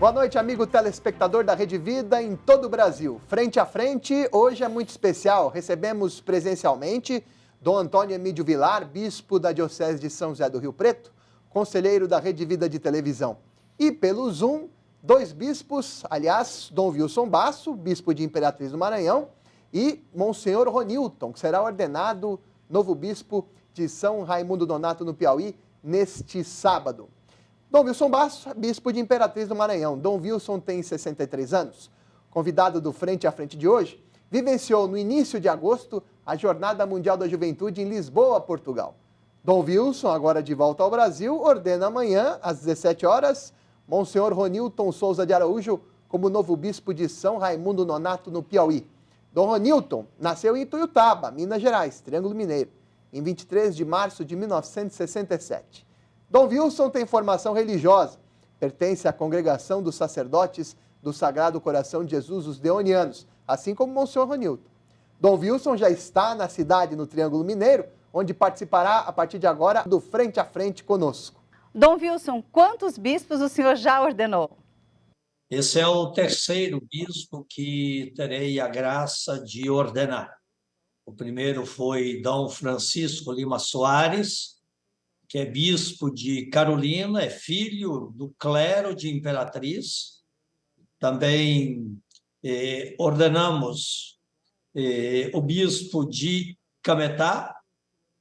Boa noite, amigo telespectador da Rede Vida em todo o Brasil. Frente a frente, hoje é muito especial. Recebemos presencialmente Dom Antônio Emídio Vilar, bispo da Diocese de São José do Rio Preto, conselheiro da Rede Vida de televisão. E pelo Zoom, dois bispos, aliás, Dom Wilson Basso, bispo de Imperatriz do Maranhão, e Monsenhor Ronilton, que será ordenado novo bispo de São Raimundo Nonato, no Piauí, neste sábado. Dom Wilson Basso, bispo de Imperatriz do Maranhão. Dom Wilson tem 63 anos. Convidado do Frente a Frente de hoje, vivenciou no início de agosto a Jornada Mundial da Juventude em Lisboa, Portugal. Dom Wilson, agora de volta ao Brasil, ordena amanhã, às 17 horas, Monsenhor Ronilton Souza de Araújo como novo bispo de São Raimundo Nonato, no Piauí. Dom Ronilton nasceu em Ituiutaba, Minas Gerais, Triângulo Mineiro, em 23 de março de 1967. Dom Wilson tem formação religiosa, pertence à congregação dos sacerdotes do Sagrado Coração de Jesus, os Deonianos, assim como Monsenhor Ronilton. Dom Wilson já está na cidade, no Triângulo Mineiro, onde participará, a partir de agora, do Frente a Frente conosco. Dom Wilson, quantos bispos o senhor já ordenou? Esse é o terceiro bispo que terei a graça de ordenar. O primeiro foi Dom Francisco Lima Soares, que é bispo de Carolina, é filho do clero de Imperatriz. Também ordenamos o bispo de Cametá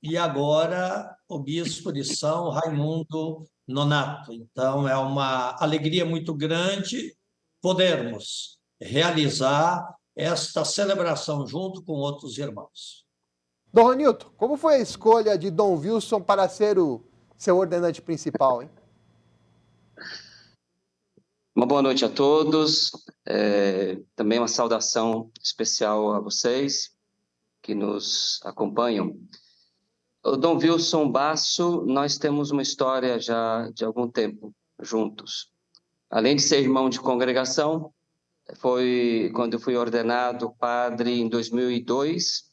e agora o bispo de São Raimundo Nonato. Então, é uma alegria muito grande podermos realizar esta celebração junto com outros irmãos. Dom Ronilton, como foi a escolha de Dom Wilson para ser o seu ordenante principal, hein? Uma boa noite a todos. Também uma saudação especial a vocês que nos acompanham. O Dom Wilson Basso, nós temos uma história já de algum tempo juntos. Além de ser irmão de congregação, foi quando eu fui ordenado padre em 2002.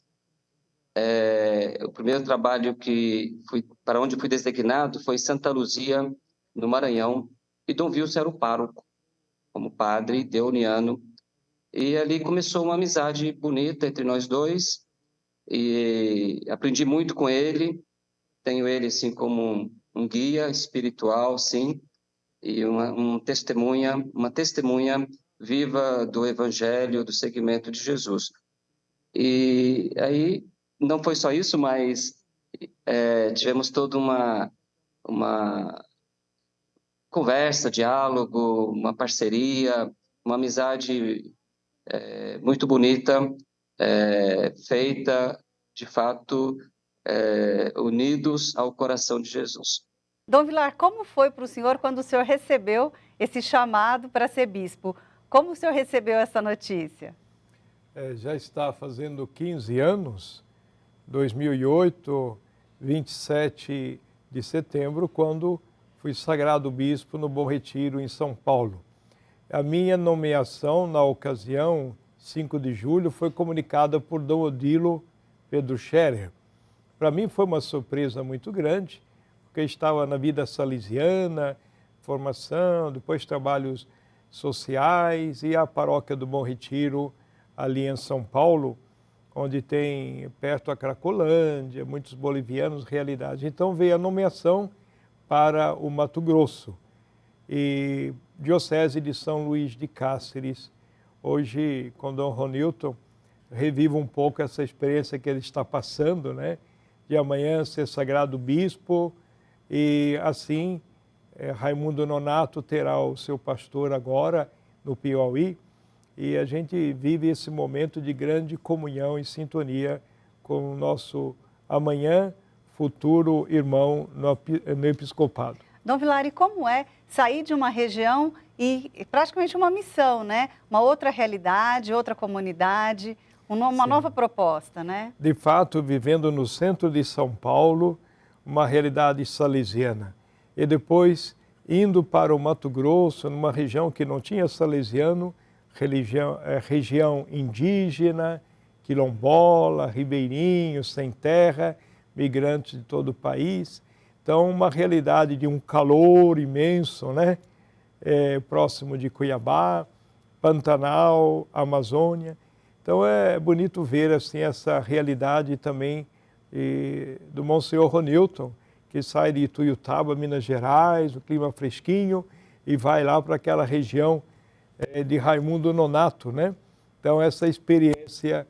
O primeiro trabalho para onde fui designado foi Santa Luzia, no Maranhão, e Dom Wilson era o pároco, como padre deoniano. E ali começou uma amizade bonita entre nós dois, e aprendi muito com ele. Tenho ele assim como um guia espiritual, sim, e uma testemunha viva do Evangelho, do seguimento de Jesus. E aí não foi só isso, mas tivemos toda uma conversa, diálogo, uma parceria, uma amizade muito bonita, feita, de fato, unidos ao coração de Jesus. Dom Vilar, como foi para o senhor quando o senhor recebeu esse chamado para ser bispo? Como o senhor recebeu essa notícia? Já está fazendo 15 anos, 2008, 27 de setembro, quando fui sagrado bispo no Bom Retiro, em São Paulo. A minha nomeação, na ocasião, 5 de julho, foi comunicada por Dom Odilo Pedro Scherer. Para mim foi uma surpresa muito grande, porque estava na vida salesiana, formação, depois trabalhos sociais e a paróquia do Bom Retiro, ali em São Paulo, onde tem perto a Cracolândia, muitos bolivianos, realidade. Então veio a nomeação para o Mato Grosso e Diocese de São Luís de Cáceres. Hoje, com Dom Ronilton, revivo um pouco essa experiência que ele está passando, né? De amanhã ser sagrado bispo e assim Raimundo Nonato terá o seu pastor agora no Piauí. E a gente vive esse momento de grande comunhão e sintonia com o nosso amanhã futuro irmão no episcopado. Dom Vilar, e como é sair de uma região e praticamente uma missão, né? Uma outra realidade, outra comunidade, uma nova proposta, né? De fato, vivendo no centro de São Paulo, uma realidade salesiana. E depois indo para o Mato Grosso, numa região que não tinha salesiano, região indígena, quilombola, ribeirinhos, sem terra, migrantes de todo o país. Então, uma realidade de um calor imenso, né? próximo de Cuiabá, Pantanal, Amazônia. Então é bonito ver assim, essa realidade também do Monsenhor Ronilton, que sai de Ituiutaba, Minas Gerais, o clima fresquinho, e vai lá para aquela região de Raimundo Nonato, né? Então essa experiência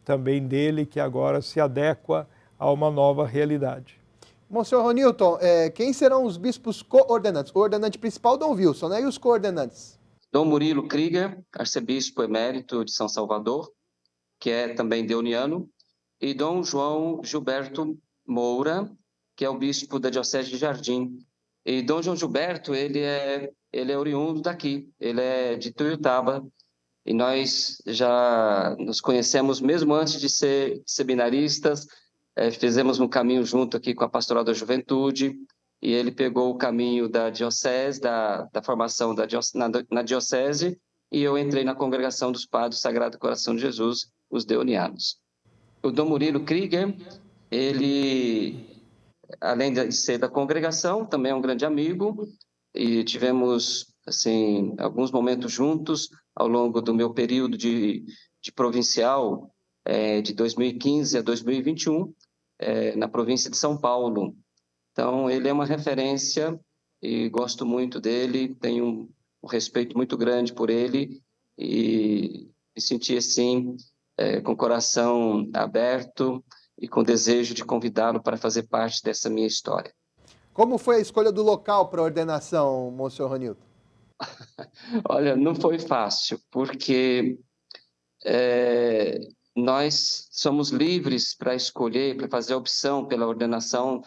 também dele que agora se adequa a uma nova realidade. Monsenhor Ronilton, quem serão os bispos coordenantes? O ordenante principal, Dom Wilson, né? E os coordenantes? Dom Murilo Krieger, arcebispo emérito de São Salvador, que é também deoniano, e Dom João Gilberto Moura, que é o bispo da Diocese de Jardim. E Dom João Gilberto, ele é oriundo daqui, ele é de Tuiutaba, e nós já nos conhecemos mesmo antes de ser seminaristas, fizemos um caminho junto aqui com a Pastoral da Juventude, e ele pegou o caminho da diocese, da formação na diocese, e eu entrei na congregação dos Padres do Sagrado Coração de Jesus, os deonianos. O Dom Murilo Krieger, ele, além de ser da congregação, também é um grande amigo, e tivemos assim, alguns momentos juntos ao longo do meu período de provincial, de 2015 a 2021, na província de São Paulo. Então, ele é uma referência e gosto muito dele, tenho um respeito muito grande por ele e me senti assim, com o coração aberto e com desejo de convidá-lo para fazer parte dessa minha história. Como foi a escolha do local para a ordenação, Monsenhor Ronilton? Olha, não foi fácil, porque nós somos livres para escolher, para fazer a opção pela ordenação,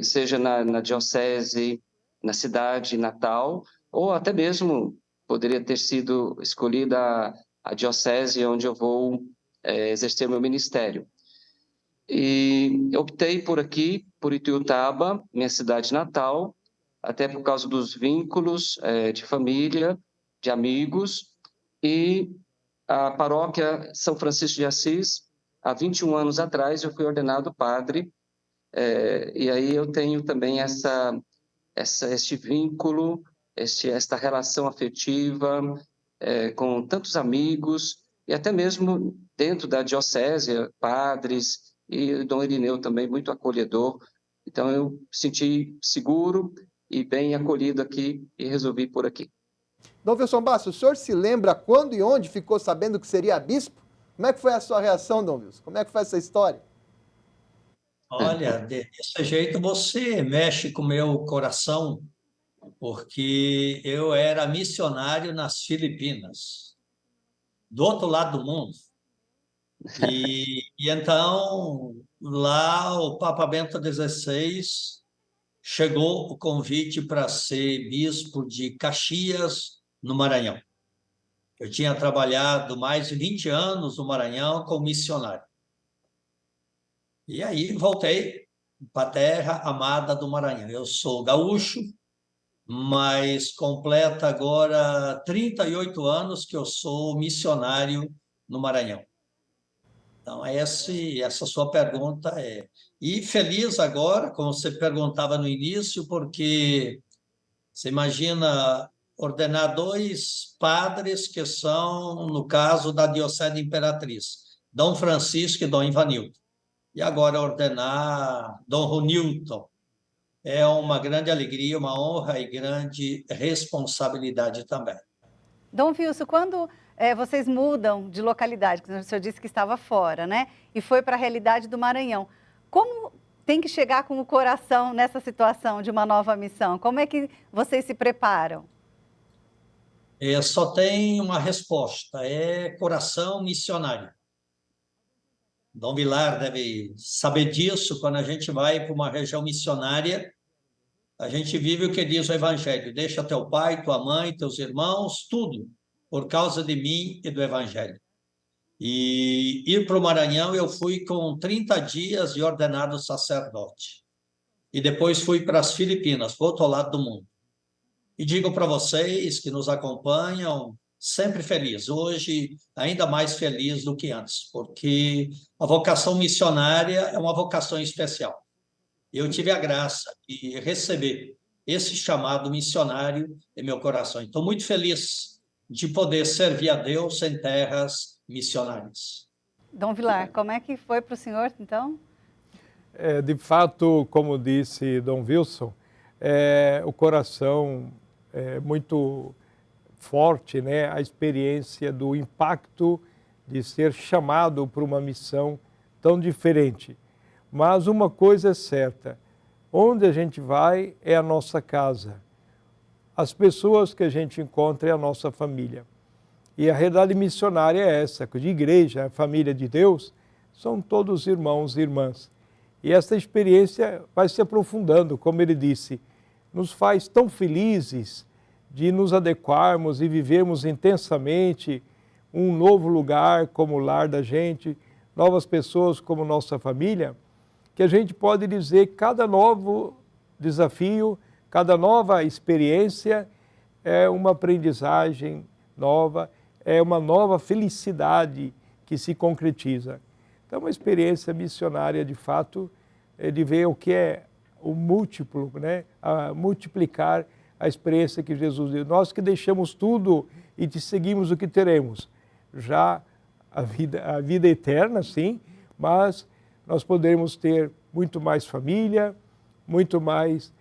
seja na diocese, na cidade natal, ou até mesmo poderia ter sido escolhida a diocese onde eu vou exercer meu ministério. E eu optei por aqui, por Ituiutaba, minha cidade natal, até por causa dos vínculos de família, de amigos, e a paróquia São Francisco de Assis, há 21 anos atrás, eu fui ordenado padre, e aí eu tenho também este vínculo, esta relação afetiva com tantos amigos, e até mesmo dentro da diocese, padres, e Dom Irineu também, muito acolhedor. Então eu me senti seguro e bem acolhido aqui e resolvi por aqui. Dom Wilson Bastos, o senhor se lembra quando e onde ficou sabendo que seria bispo? Como é que foi a sua reação, Dom Wilson? Como é que foi essa história? Olha, desse jeito você mexe com o meu coração, porque eu era missionário nas Filipinas, do outro lado do mundo. E então, lá o Papa Bento XVI chegou o convite para ser bispo de Caxias, no Maranhão. Eu tinha trabalhado mais de 20 anos no Maranhão como missionário. E aí voltei para a terra amada do Maranhão. Eu sou gaúcho, mas completa agora 38 anos que eu sou missionário no Maranhão. Então, essa sua pergunta é... E feliz agora, como você perguntava no início, porque você imagina ordenar 2 padres que são, no caso da Diocese Imperatriz, Dom Francisco e Dom Ivanildo. E agora ordenar Dom Ronilton. É uma grande alegria, uma honra e grande responsabilidade também. Dom Wilson, quando vocês mudam de localidade, que o senhor disse que estava fora, né? E foi para a realidade do Maranhão. Como tem que chegar com o coração nessa situação de uma nova missão? Como é que vocês se preparam? Só tem uma resposta, é coração missionário. Dom Vilar deve saber disso, quando a gente vai para uma região missionária, a gente vive o que diz o Evangelho, deixa teu pai, tua mãe, teus irmãos, tudo, por causa de mim e do Evangelho. E ir para o Maranhão, eu fui com 30 dias de ordenado sacerdote. E depois fui para as Filipinas, para o outro lado do mundo. E digo para vocês que nos acompanham, sempre feliz. Hoje, ainda mais feliz do que antes, porque a vocação missionária é uma vocação especial. Eu tive a graça de receber esse chamado missionário em meu coração. Estou muito feliz de poder servir a Deus em terras missionárias. Dom Vilar, como é que foi para o senhor, então? De fato, como disse Dom Wilson, o coração é muito forte, né? A experiência do impacto de ser chamado para uma missão tão diferente. Mas uma coisa é certa, onde a gente vai é a nossa casa. As pessoas que a gente encontra é a nossa família. E a realidade missionária é essa, de igreja, a família de Deus, são todos irmãos e irmãs. E essa experiência vai se aprofundando, como ele disse, nos faz tão felizes de nos adequarmos e vivermos intensamente um novo lugar como o lar da gente, novas pessoas como nossa família, que a gente pode dizer que cada novo desafio, cada nova experiência é uma aprendizagem nova, é uma nova felicidade que se concretiza. Então, uma experiência missionária, de fato, é de ver o que é o múltiplo, né? A multiplicar a experiência que Jesus deu. Nós que deixamos tudo e te seguimos, o que teremos? Já a vida eterna, sim, mas nós podemos ter muito mais família, muito mais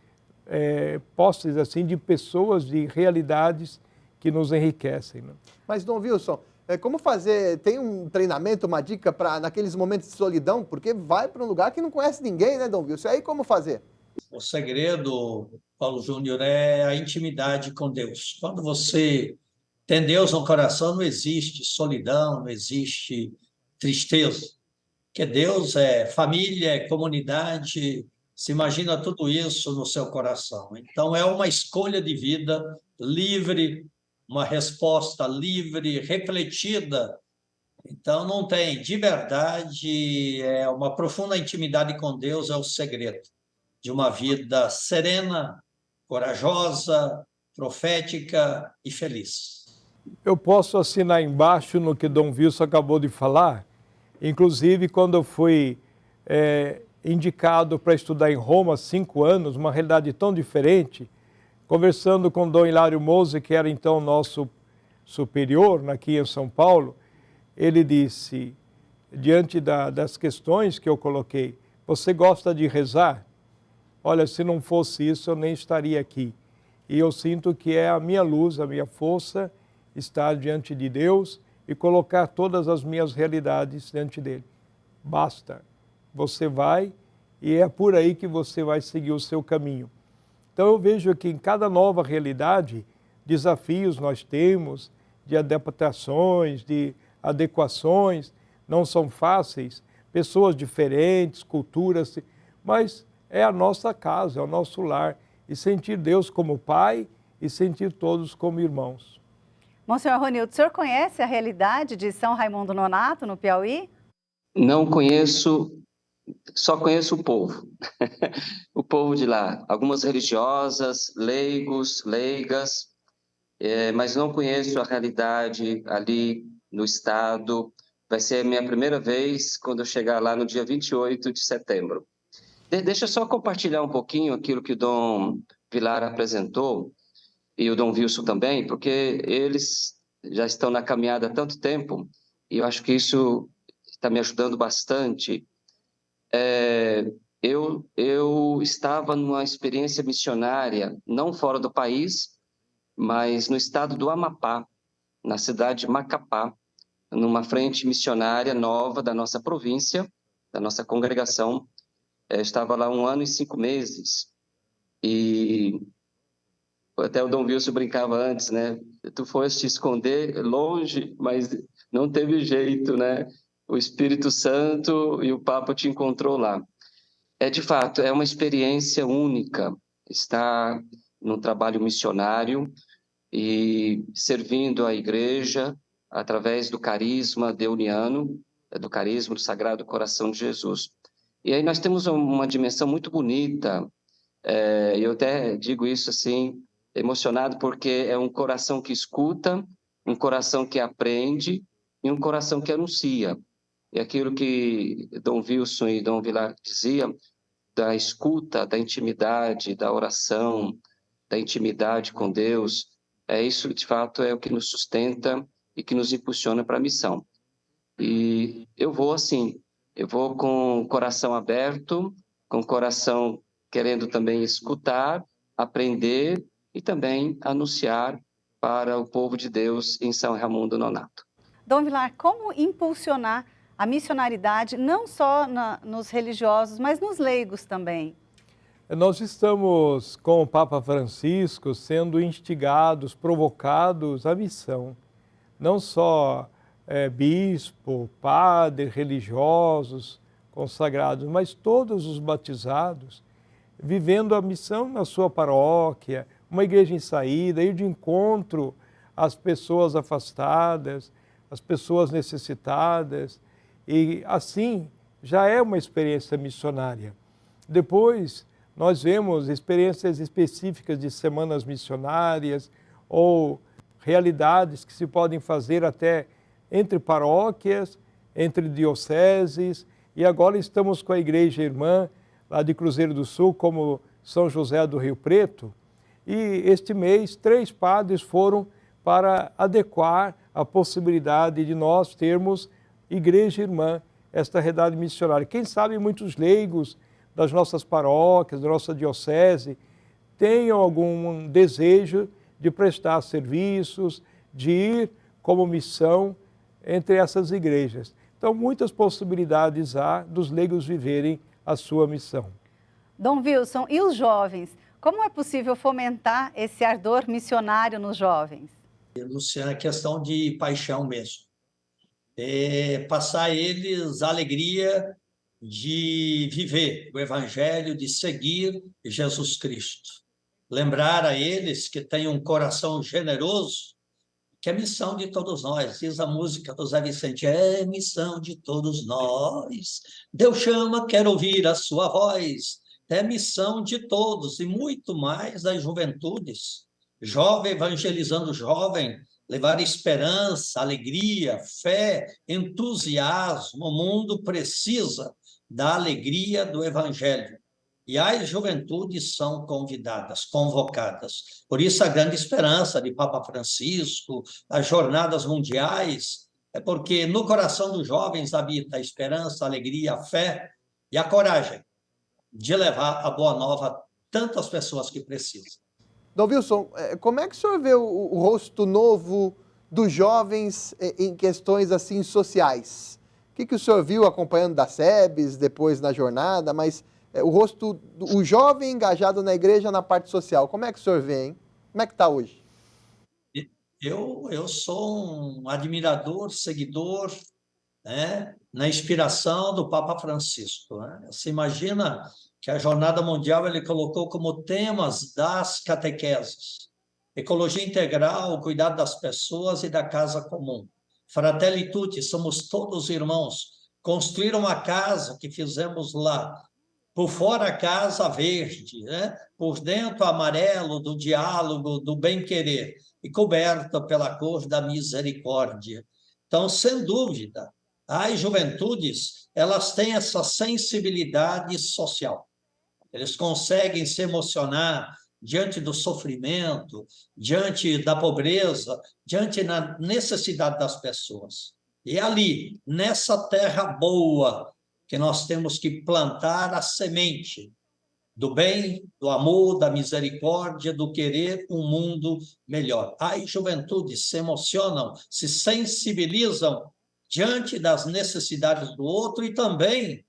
posses assim, de pessoas, de realidades que nos enriquecem. Né? Mas, Dom Wilson, como fazer? Tem um treinamento, uma dica para naqueles momentos de solidão? Porque vai para um lugar que não conhece ninguém, né, Dom Wilson? E aí como fazer? O segredo, Paulo Júnior, é a intimidade com Deus. Quando você tem Deus no coração, não existe solidão, não existe tristeza. Porque Deus é família, é comunidade, se imagina tudo isso no seu coração. Então, é uma escolha de vida livre, uma resposta livre, refletida. Então, não tem, de verdade, uma profunda intimidade com Deus é o segredo de uma vida serena, corajosa, profética e feliz. Eu posso assinar embaixo no que Dom Wilson acabou de falar. Inclusive, quando eu fui indicado para estudar em Roma há 5 anos, uma realidade tão diferente, conversando com Dom Hilário Mose, que era então nosso superior aqui em São Paulo, ele disse, diante das questões que eu coloquei, você gosta de rezar? Olha, se não fosse isso, eu nem estaria aqui. E eu sinto que é a minha luz, a minha força, estar diante de Deus e colocar todas as minhas realidades diante dele. Basta. Você vai e é por aí que você vai seguir o seu caminho. Então eu vejo que em cada nova realidade, desafios nós temos, de adaptações, de adequações, não são fáceis, pessoas diferentes, culturas, mas é a nossa casa, é o nosso lar, e sentir Deus como Pai e sentir todos como irmãos. Monsenhor Ronildo, o senhor conhece a realidade de São Raimundo Nonato, no Piauí? Não conheço, só conheço o povo. O povo de lá. Algumas religiosas, leigos, leigas, mas não conheço a realidade ali no estado. Vai ser a minha primeira vez quando eu chegar lá no dia 28 de setembro. Deixa eu só compartilhar um pouquinho aquilo que o Dom Vilar apresentou, e o Dom Wilson também, porque eles já estão na caminhada há tanto tempo, e eu acho que isso está me ajudando bastante. Eu estava numa experiência missionária, não fora do país, mas no estado do Amapá, na cidade de Macapá, numa frente missionária nova da nossa província, da nossa congregação. Estava lá 1 ano e 5 meses, e até o Dom Wilson brincava antes, né? Tu foste te esconder longe, mas não teve jeito, né? O Espírito Santo e o Papa te encontrou lá. De fato, é uma experiência única estar no trabalho missionário e servindo a igreja através do carisma deuniano, do carisma do Sagrado Coração de Jesus. E aí nós temos uma dimensão muito bonita, eu até digo isso assim, emocionado, porque é um coração que escuta, um coração que aprende e um coração que anuncia. E aquilo que Dom Wilson e Dom Vilar diziam, da escuta, da intimidade, da oração, da intimidade com Deus. Isso, de fato, é o que nos sustenta e que nos impulsiona para a missão. E eu vou assim, eu vou com o coração aberto, com o coração querendo também escutar, aprender e também anunciar para o povo de Deus em São Raimundo Nonato. Dom Vilar, como impulsionar a missionaridade não só nos religiosos, mas nos leigos também? Nós estamos, com o Papa Francisco, sendo instigados, provocados à missão. Não só bispo, padre, religiosos, consagrados, mas todos os batizados, vivendo a missão na sua paróquia, uma igreja em saída, ir de encontro às pessoas afastadas, às pessoas necessitadas, e assim já é uma experiência missionária. Depois, nós vemos experiências específicas de semanas missionárias ou realidades que se podem fazer até entre paróquias, entre dioceses, e agora estamos com a igreja irmã lá de Cruzeiro do Sul, como São José do Rio Preto, e este mês 3 padres foram para adequar a possibilidade de nós termos igreja irmã, esta realidade missionária. Quem sabe muitos leigos das nossas paróquias, da nossa diocese, tenham algum desejo de prestar serviços, de ir como missão entre essas igrejas. Então, muitas possibilidades há dos leigos viverem a sua missão. Dom Wilson, e os jovens? Como é possível fomentar esse ardor missionário nos jovens? Luciana, é questão de paixão mesmo. Passar a eles a alegria de viver o Evangelho, de seguir Jesus Cristo. Lembrar a eles que têm um coração generoso, que é missão de todos nós. Diz a música do Zé Vicente, é missão de todos nós. Deus chama, quer ouvir a sua voz. É missão de todos e muito mais das juventudes. Jovem evangelizando jovem, levar esperança, alegria, fé, entusiasmo. O mundo precisa da alegria do Evangelho. E as juventudes são convidadas, convocadas. Por isso a grande esperança de Papa Francisco, as jornadas mundiais, é porque no coração dos jovens habita a esperança, a alegria, a fé e a coragem de levar a boa nova a tantas pessoas que precisam. Dom Wilson, como é que o senhor vê o rosto novo dos jovens em questões assim sociais? O que o senhor viu acompanhando da SEBS, depois na jornada, mas o rosto, o jovem engajado na igreja na parte social, como é que o senhor vê, hein? Como é que está hoje? Eu sou um admirador, seguidor, né, na inspiração do Papa Francisco. Né? Você imagina que a Jornada Mundial ele colocou como temas das catequeses: ecologia integral, o cuidado das pessoas e da casa comum. Fratelli tutti, somos todos irmãos. Construir uma casa que fizemos lá, por fora a casa verde, né? Por dentro amarelo do diálogo, do bem-querer, e coberta pela cor da misericórdia. Então, sem dúvida, as juventudes, elas têm essa sensibilidade social. Eles conseguem se emocionar diante do sofrimento, diante da pobreza, diante da necessidade das pessoas. E é ali, nessa terra boa, que nós temos que plantar a semente do bem, do amor, da misericórdia, do querer um mundo melhor. As juventudes se emocionam, se sensibilizam diante das necessidades do outro e também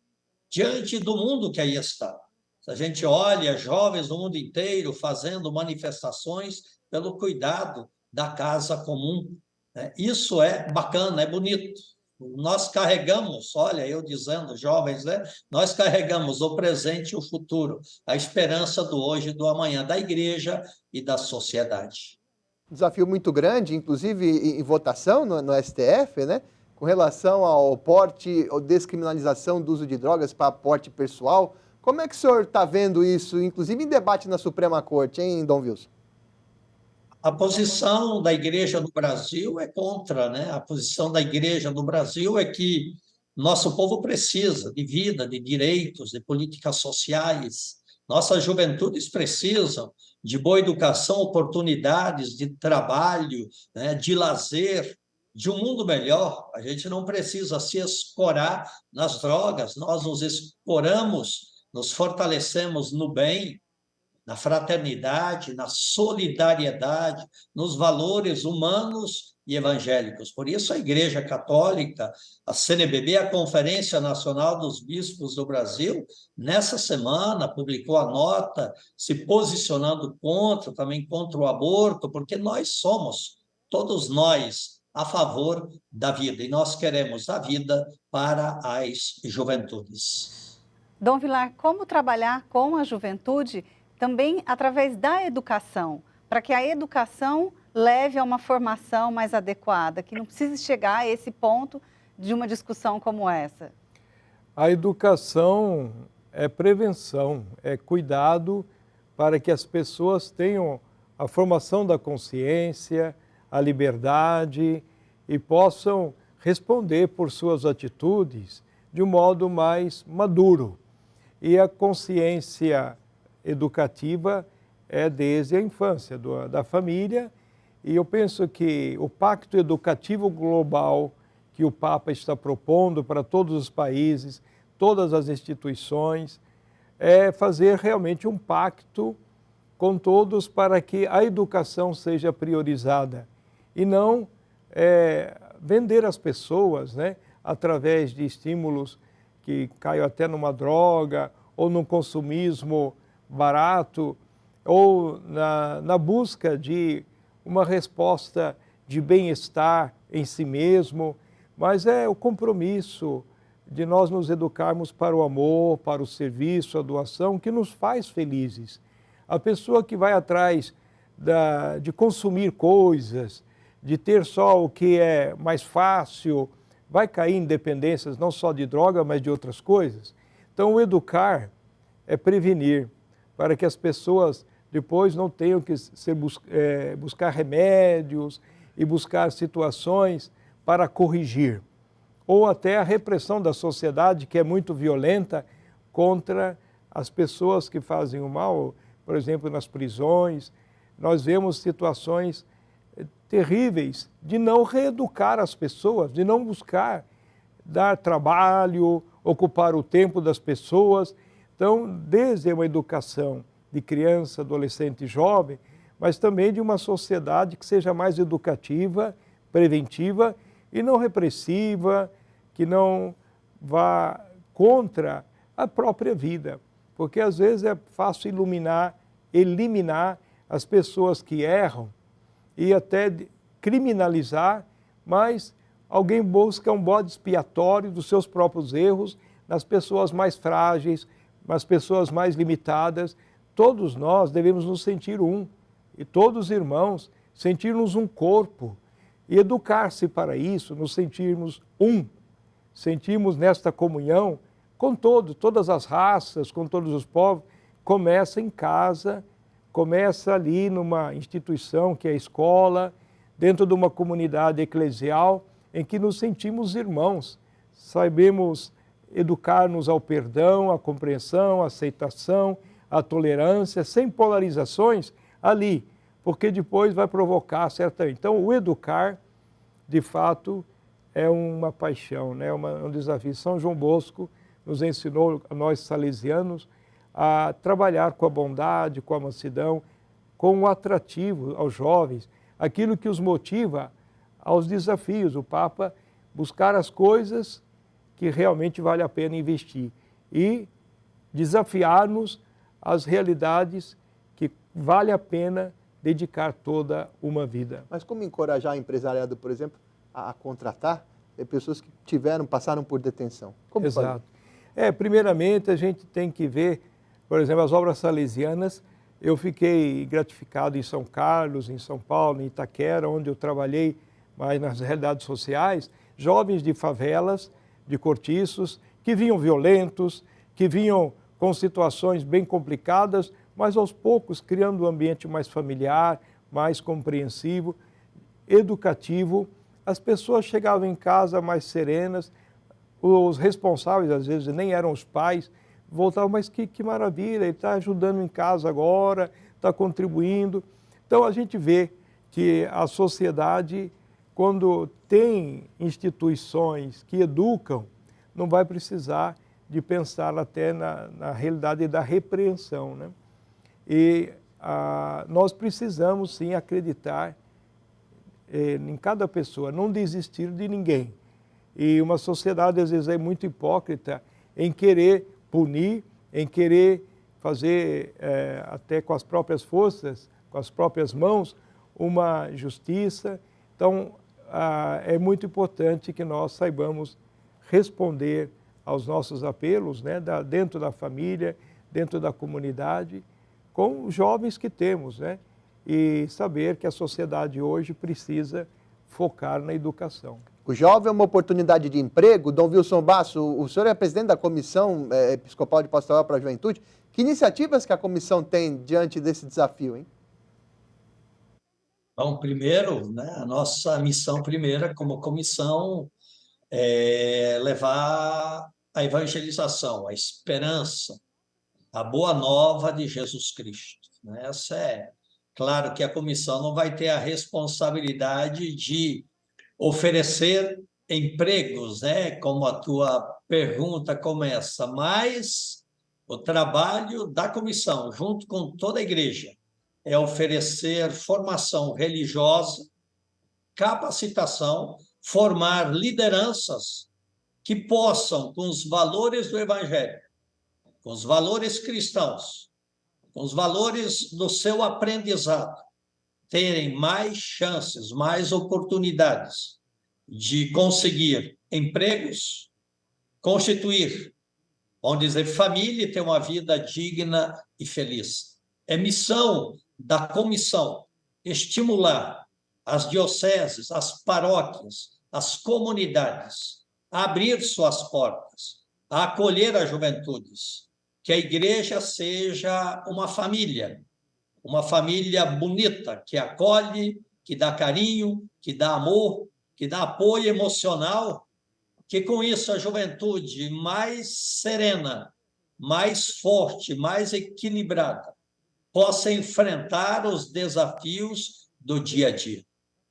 diante do mundo que aí está. Se a gente olha jovens do mundo inteiro fazendo manifestações pelo cuidado da casa comum, né? Isso é bacana, é bonito. Nós carregamos, olha, eu dizendo, jovens, né? Nós carregamos o presente e o futuro, a esperança do hoje e do amanhã, da igreja e da sociedade. Desafio muito grande, inclusive em votação no STF, né? Com relação ao porte ou descriminalização do uso de drogas para porte pessoal. Como é que o senhor está vendo isso, inclusive em debate na Suprema Corte, hein, Dom Wilson? A posição da igreja no Brasil é contra, né? A posição da igreja no Brasil é que nosso povo precisa de vida, de direitos, de políticas sociais, Nossas juventudes precisam de boa educação, oportunidades de trabalho, né, de lazer, de um mundo melhor. A gente não precisa se escorar nas drogas, nós nos escoramos, nos fortalecemos no bem, na fraternidade, na solidariedade, nos valores humanos e evangélicos. Por isso, a Igreja Católica, a CNBB, a Conferência Nacional dos Bispos do Brasil, nessa semana publicou a nota se posicionando também contra o aborto, porque nós somos, todos nós, a favor da vida, e nós queremos a vida para as juventudes. Dom Vilar, como trabalhar com a juventude também através da educação, para que a educação leve a uma formação mais adequada, que não precise chegar a esse ponto de uma discussão como essa? A educação é prevenção, é cuidado para que as pessoas tenham a formação da consciência, a liberdade e possam responder por suas atitudes de um modo mais maduro. E a consciência educativa é desde a infância, da família, e eu penso que o Pacto Educativo Global que o Papa está propondo para todos os países, todas as instituições, é fazer realmente um pacto com todos para que a educação seja priorizada e não vender as pessoas, né, através de estímulos que caem até numa droga ou num consumismo barato, ou na busca de uma resposta de bem-estar em si mesmo, mas é o compromisso de nós nos educarmos para o amor, para o serviço, a doação, que nos faz felizes. A pessoa que vai atrás de consumir coisas, de ter só o que é mais fácil, vai cair em dependências não só de droga, mas de outras coisas. Então, o educar é prevenir, para que as pessoas depois não tenham que buscar remédios e buscar situações para corrigir. Ou até a repressão da sociedade, que é muito violenta contra as pessoas que fazem o mal, por exemplo, nas prisões. Nós vemos situações terríveis de não reeducar as pessoas, de não buscar dar trabalho, ocupar o tempo das pessoas. Então, desde uma educação de criança, adolescente e jovem, mas também de uma sociedade que seja mais educativa, preventiva e não repressiva, que não vá contra a própria vida. Porque às vezes é fácil eliminar as pessoas que erram e até criminalizar, mas alguém busca um bode expiatório dos seus próprios erros nas pessoas mais frágeis, nas pessoas mais limitadas. Todos nós devemos nos sentir um, e todos irmãos, sentirmos um corpo, e educar-se para isso, nos sentirmos um, sentirmos nesta comunhão com todas as raças, com todos os povos. Começa em casa, começa ali numa instituição que é a escola, dentro de uma comunidade eclesial, em que nos sentimos irmãos, sabemos educar-nos ao perdão, à compreensão, à aceitação, à tolerância, sem polarizações ali, porque depois vai provocar certamente. Então, o educar, de fato, é uma paixão, né? Um desafio. São João Bosco nos ensinou, a nós salesianos, a trabalhar com a bondade, com a mansidão, com o atrativo aos jovens, aquilo que os motiva aos desafios. O Papa buscar as coisas que realmente vale a pena investir e desafiar-nos às realidades que vale a pena dedicar toda uma vida. Mas como encorajar o empresariado, por exemplo, a contratar pessoas que passaram por detenção? Como Exato. Primeiramente, a gente tem que ver, por exemplo, as obras salesianas. Eu fiquei gratificado em São Carlos, em São Paulo, em Itaquera, onde eu trabalhei mais nas realidades sociais, jovens de favelas, de cortiços, que vinham violentos, que vinham com situações bem complicadas, mas aos poucos criando um ambiente mais familiar, mais compreensivo, educativo. As pessoas chegavam em casa mais serenas, os responsáveis às vezes nem eram os pais, voltavam, mas que maravilha, ele está ajudando em casa agora, está contribuindo. Então a gente vê que a sociedade, quando tem instituições que educam, não vai precisar de pensar até na realidade da repreensão, né? E nós precisamos sim acreditar em cada pessoa, não desistir de ninguém. E uma sociedade às vezes é muito hipócrita em querer punir, em querer fazer até com as próprias forças, com as próprias mãos, uma justiça. Então é muito importante que nós saibamos responder aos nossos apelos, né, dentro da família, dentro da comunidade, com os jovens que temos, né, e saber que a sociedade hoje precisa focar na educação. O jovem é uma oportunidade de emprego. Dom Wilson Basso, o senhor é presidente da Comissão Episcopal de Pastoral para a Juventude. Que iniciativas que a comissão tem diante desse desafio, hein? Bom, primeiro, né, a nossa missão primeira como comissão é levar a evangelização, a esperança, a boa nova de Jesus Cristo, né? Essa é, claro que a comissão não vai ter a responsabilidade de oferecer empregos, né, como a tua pergunta começa, mas o trabalho da comissão, junto com toda a igreja, é oferecer formação religiosa, capacitação, formar lideranças que possam, com os valores do Evangelho, com os valores cristãos, com os valores do seu aprendizado, terem mais chances, mais oportunidades de conseguir empregos, constituir, vamos dizer, família e ter uma vida digna e feliz. É missão da comissão estimular as dioceses, as paróquias, as comunidades a abrir suas portas, a acolher as juventudes, que a igreja seja uma família bonita, que acolhe, que dá carinho, que dá amor, que dá apoio emocional, que com isso a juventude mais serena, mais forte, mais equilibrada, possa enfrentar os desafios do dia a dia.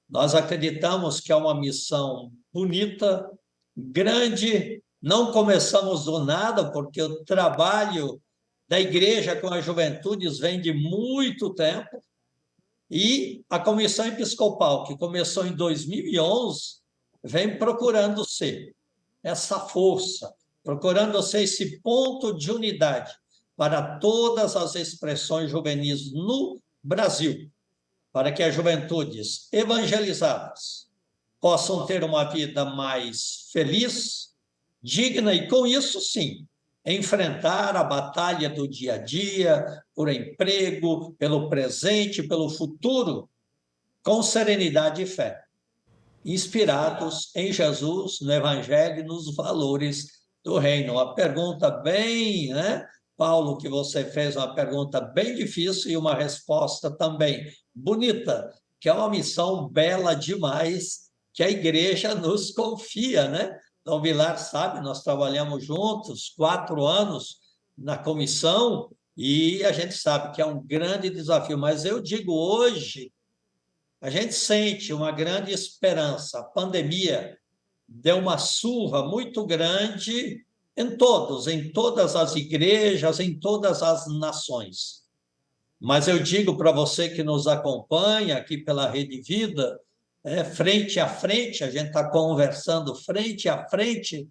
Nós acreditamos que é uma missão bonita, grande. Não começamos do nada, porque o trabalho da igreja com as juventudes vem de muito tempo, e a Comissão Episcopal, que começou em 2011, vem procurando ser essa força, procurando ser esse ponto de unidade para todas as expressões juvenis no Brasil, para que as juventudes evangelizadas possam ter uma vida mais feliz, digna e, com isso, sim, enfrentar a batalha do dia a dia, por emprego, pelo presente, pelo futuro, com serenidade e fé, inspirados em Jesus, no Evangelho e nos valores do reino. Uma pergunta bem, né, Paulo, que você fez uma pergunta bem difícil e uma resposta também bonita, que é uma missão bela demais que a igreja nos confia, né? Dom Vilar sabe, nós trabalhamos juntos 4 anos na comissão e a gente sabe que é um grande desafio, mas eu digo hoje, a gente sente uma grande esperança. A pandemia deu uma surra muito grande em todas as igrejas, em todas as nações. Mas eu digo para você que nos acompanha aqui pela Rede Vida, frente a frente, a gente está conversando frente a frente,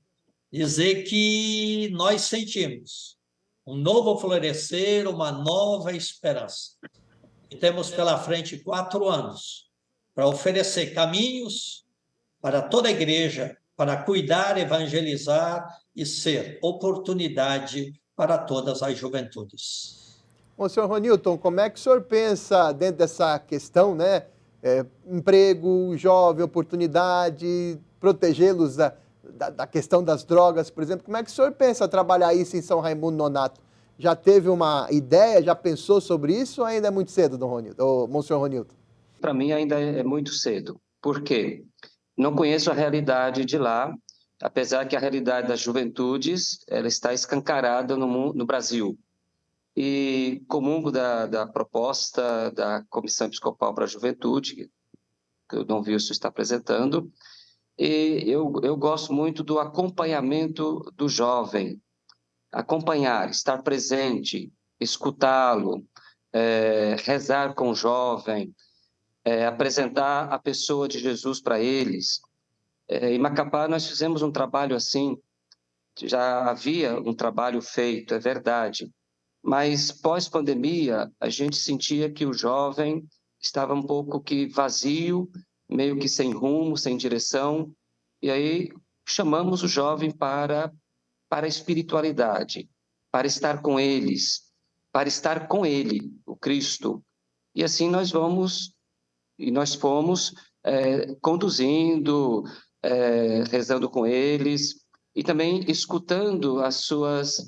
dizer que nós sentimos um novo florescer, uma nova esperança. E temos pela frente 4 anos para oferecer caminhos para toda a igreja, para cuidar, evangelizar e ser oportunidade para todas as juventudes. Bom, senhor Ronilton, como é que o senhor pensa dentro dessa questão, né? Emprego, jovem, oportunidade, protegê-los da questão das drogas, por exemplo. Como é que o senhor pensa trabalhar isso em São Raimundo Nonato? Já teve uma ideia, já pensou sobre isso ou ainda é muito cedo, Dom Ronilton, ou Monsenhor Ronilton? Para mim ainda é muito cedo. Por quê? Não conheço a realidade de lá. apesar que a realidade das juventudes ela está escancarada no Brasil. E comungo da proposta da Comissão Episcopal para a Juventude, que o Dom Wilson está apresentando, e eu gosto muito do acompanhamento do jovem, acompanhar, estar presente, escutá-lo, rezar com o jovem, apresentar a pessoa de Jesus para eles. Em Macapá nós fizemos um trabalho assim, já havia um trabalho feito, é verdade, mas pós-pandemia a gente sentia que o jovem estava um pouco que vazio, meio que sem rumo, sem direção, e aí chamamos o jovem para a espiritualidade, para estar com eles, para estar com ele, o Cristo. E assim nós fomos conduzindo, rezando com eles e também escutando as suas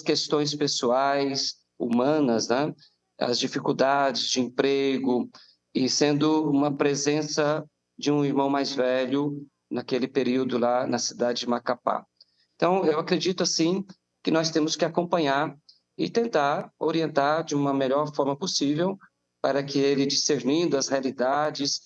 questões pessoais, humanas, né? As dificuldades de emprego, e sendo uma presença de um irmão mais velho naquele período lá na cidade de Macapá. Então, eu acredito, assim, que nós temos que acompanhar e tentar orientar de uma melhor forma possível para que ele, discernindo as realidades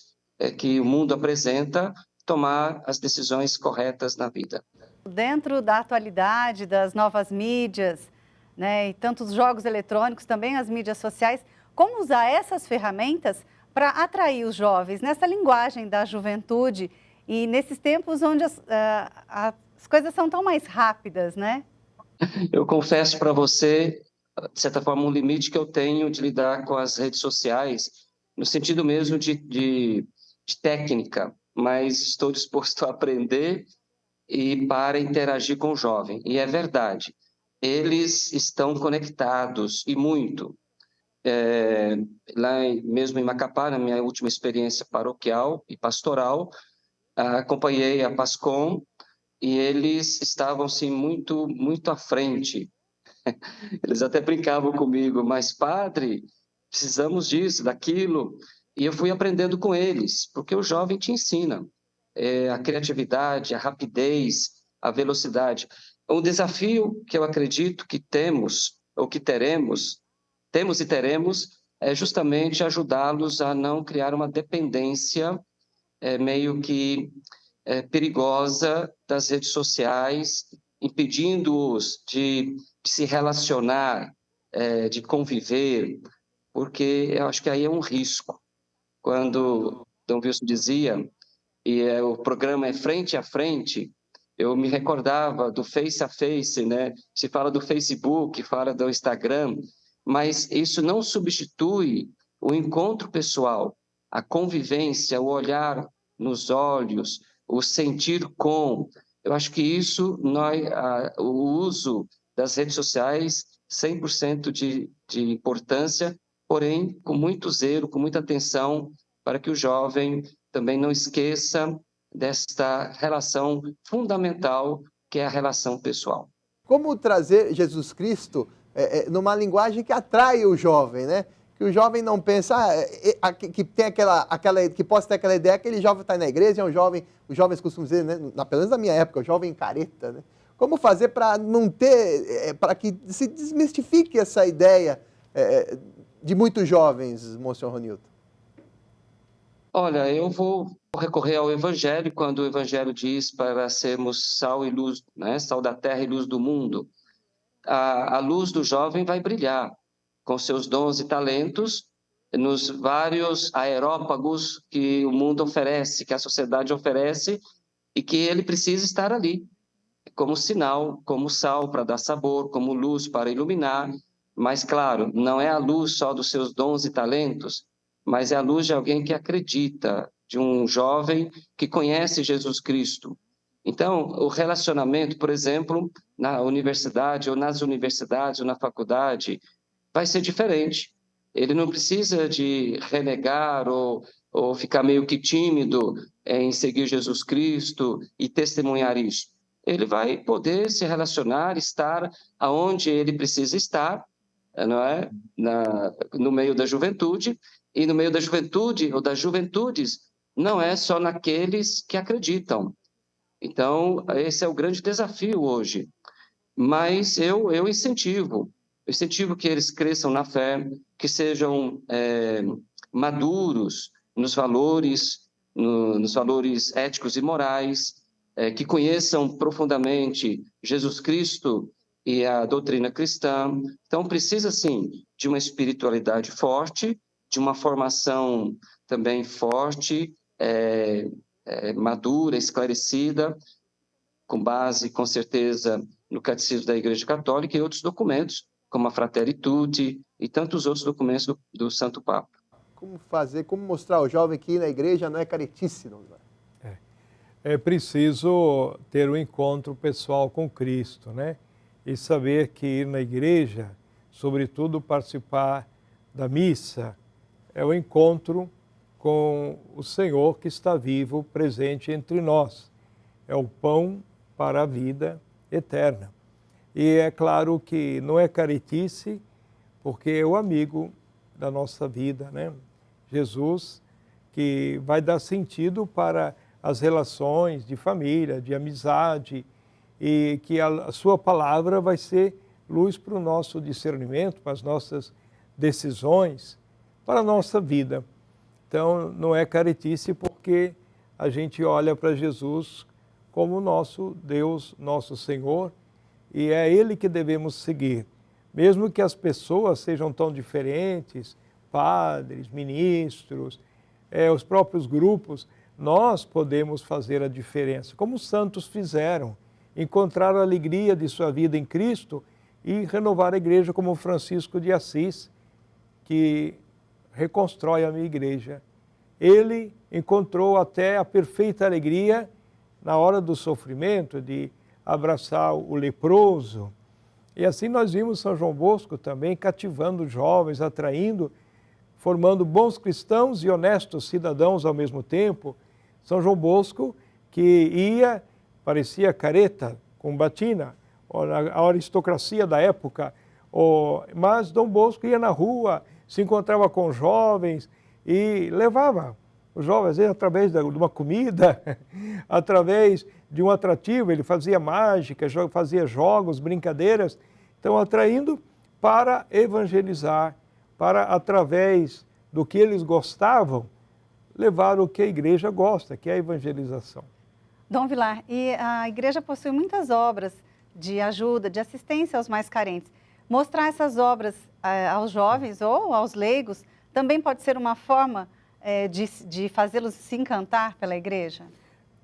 que o mundo apresenta, tomar as decisões corretas na vida. Dentro da atualidade, das novas mídias, né, e tantos jogos eletrônicos, também as mídias sociais, como usar essas ferramentas para atrair os jovens nessa linguagem da juventude e nesses tempos onde as coisas são tão mais rápidas, né? Eu confesso para você, de certa forma, um limite que eu tenho de lidar com as redes sociais, no sentido mesmo de técnica, mas estou disposto a aprender e para interagir com o jovem. E é verdade, eles estão conectados, e muito. Mesmo em Macapá, na minha última experiência paroquial e pastoral, acompanhei a PASCOM, e eles estavam, sim, muito, muito à frente. Eles até brincavam comigo, mas, padre, precisamos disso, daquilo. E eu fui aprendendo com eles, porque o jovem te ensina a criatividade, a rapidez, a velocidade. Um desafio que eu acredito que temos, ou que temos e teremos, é justamente ajudá-los a não criar uma dependência meio que perigosa das redes sociais, impedindo-os de se relacionar, de conviver, porque eu acho que aí é um risco. Quando Dom Wilson dizia, o programa é frente a frente, eu me recordava do face a face, né? Se fala do Facebook, fala do Instagram, mas isso não substitui o encontro pessoal, a convivência, o olhar nos olhos, o sentir com. Eu acho que isso, o uso das redes sociais, 100% de importância, porém com muito zelo, com muita atenção, para que o jovem também não esqueça desta relação fundamental, que é a relação pessoal. Como trazer Jesus Cristo numa linguagem que atrai o jovem, né? Que o jovem não pensa que tem que possa ter aquela ideia que aquele jovem está na igreja, é um jovem, os jovens costumam dizer, né? Pelo menos na minha época, o jovem careta, né? Como fazer para não ter, para que se desmistifique essa ideia de muitos jovens, Monsenhor Ronilton? Olha, eu vou recorrer ao Evangelho, quando o Evangelho diz para sermos sal e luz, né? Sal da terra e luz do mundo. A luz do jovem vai brilhar com seus dons e talentos nos vários aerópagos que o mundo oferece, que a sociedade oferece, e que ele precisa estar ali, como sinal, como sal para dar sabor, como luz para iluminar. Mas, claro, não é a luz só dos seus dons e talentos, mas é a luz de alguém que acredita, de um jovem que conhece Jesus Cristo. Então, o relacionamento, por exemplo, na universidade, ou nas universidades, ou na faculdade, vai ser diferente. Ele não precisa de renegar ou ficar meio que tímido em seguir Jesus Cristo e testemunhar isso. Ele vai poder se relacionar, estar aonde ele precisa estar, não é? No meio da juventude, e no meio da juventude ou das juventudes, não é só naqueles que acreditam, Então, esse é o grande desafio hoje. Mas eu incentivo que eles cresçam na fé, que sejam maduros nos valores éticos e morais, que conheçam profundamente Jesus Cristo e a doutrina cristã. Então, precisa, sim, de uma espiritualidade forte, de uma formação também forte, madura, esclarecida, com base, com certeza, no Catecismo da Igreja Católica e outros documentos, como a Fratelli Tutti e tantos outros documentos do Santo Papa. Como mostrar ao jovem que ir na igreja não é caretice, Dom Vilar? É preciso ter um encontro pessoal com Cristo, né? E saber que ir na igreja, sobretudo participar da missa, é o encontro com o Senhor que está vivo, presente entre nós. É o pão para a vida eterna. E é claro que não é caretice, porque é o amigo da nossa vida, né? Jesus, que vai dar sentido para as relações de família, de amizade, e que a sua palavra vai ser luz para o nosso discernimento, para as nossas decisões, para a nossa vida. Então, não é caretice porque a gente olha para Jesus como nosso Deus, nosso Senhor, e é Ele que devemos seguir. Mesmo que as pessoas sejam tão diferentes, padres, ministros, os próprios grupos, nós podemos fazer a diferença, como os santos fizeram, encontrar a alegria de sua vida em Cristo e renovar a igreja, como Francisco de Assis, que reconstrói a minha igreja. Ele encontrou até a perfeita alegria na hora do sofrimento, de abraçar o leproso. E assim nós vimos São João Bosco também cativando jovens, atraindo, formando bons cristãos e honestos cidadãos ao mesmo tempo. São João Bosco que ia, parecia careta, com batina, a aristocracia da época, mas Dom Bosco ia na rua, se encontrava com jovens e levava os jovens, às vezes, através de uma comida, através de um atrativo, ele fazia mágica, fazia jogos, brincadeiras, então atraindo para evangelizar, para, através do que eles gostavam, levar o que a igreja gosta, que é a evangelização. Dom Vilar, e a igreja possui muitas obras de ajuda, de assistência aos mais carentes. Mostrar essas obras aos jovens ou aos leigos também pode ser uma forma de fazê-los se encantar pela igreja?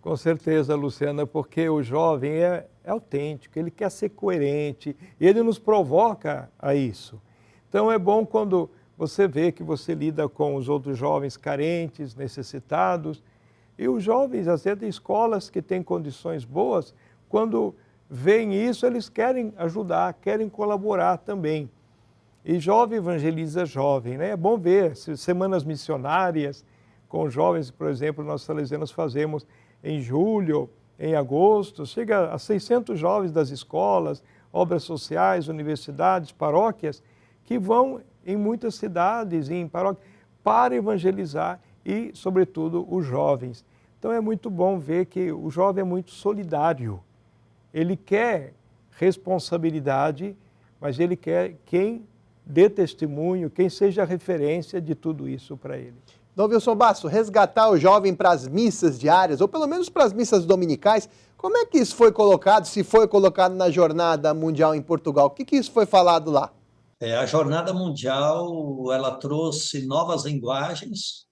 Com certeza, Luciana, porque o jovem é autêntico, ele quer ser coerente, ele nos provoca a isso. Então é bom quando você vê que você lida com os outros jovens carentes, necessitados, e os jovens, às vezes, de escolas que têm condições boas, quando veem isso, eles querem ajudar, querem colaborar também. E jovem evangeliza jovem, né? É bom ver semanas missionárias com jovens, por exemplo, nós salesianos fazemos em julho, em agosto, chega a 600 jovens das escolas, obras sociais, universidades, paróquias, que vão em muitas cidades, em paróquias, para evangelizar e, sobretudo, os jovens. Então é muito bom ver que o jovem é muito solidário. Ele quer responsabilidade, mas ele quer quem dê testemunho, quem seja a referência de tudo isso para ele. Dom Wilson Basso, resgatar o jovem para as missas diárias, ou pelo menos para as missas dominicais, como é que isso foi colocado, se foi colocado na Jornada Mundial em Portugal? O que isso foi falado lá? A Jornada Mundial, ela trouxe novas linguagens,